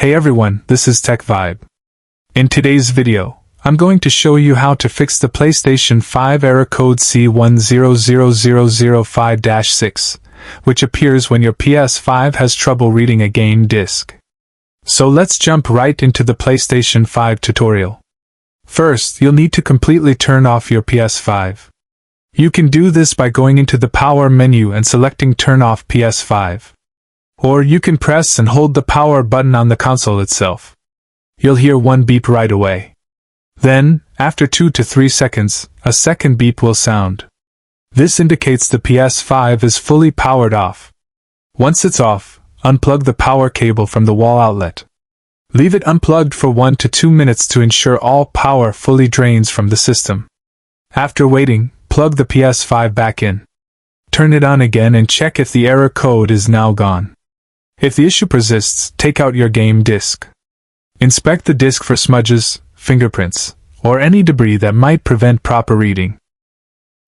Hey everyone, this is Tech Vibe. In today's video, I'm going to show you how to fix the PlayStation 5 error code CE-100005-6, which appears when your PS5 has trouble reading a game disc. So let's jump right into the PlayStation 5 tutorial. First, you'll need to completely turn off your PS5. You can do this by going into the power menu and selecting Turn Off PS5. Or you can press and hold the power button on the console itself. You'll hear one beep right away. Then, after 2 to 3 seconds, a second beep will sound. This indicates the PS5 is fully powered off. Once it's off, unplug the power cable from the wall outlet. Leave it unplugged for 1 to 2 minutes to ensure all power fully drains from the system. After waiting, plug the PS5 back in. Turn it on again and check if the error code is now gone. If the issue persists, take out your game disc. Inspect the disc for smudges, fingerprints, or any debris that might prevent proper reading.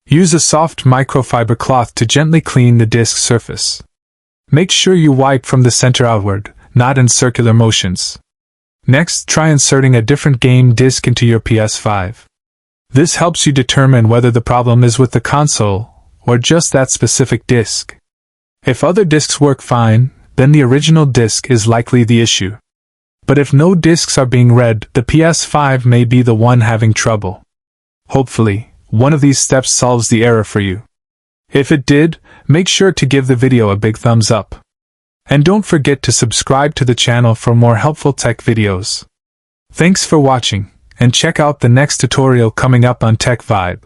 Use a soft microfiber cloth to gently clean the disc surface. Make sure you wipe from the center outward, not in circular motions. Next, try inserting a different game disc into your PS5. This helps you determine whether the problem is with the console or just that specific disc. If other discs work fine, then the original disc is likely the issue. But if no discs are being read, the PS5 may be the one having trouble. Hopefully, one of these steps solves the error for you. If it did, make sure to give the video a big thumbs up. And don't forget to subscribe to the channel for more helpful tech videos. Thanks for watching, and check out the next tutorial coming up on Tech Vibe.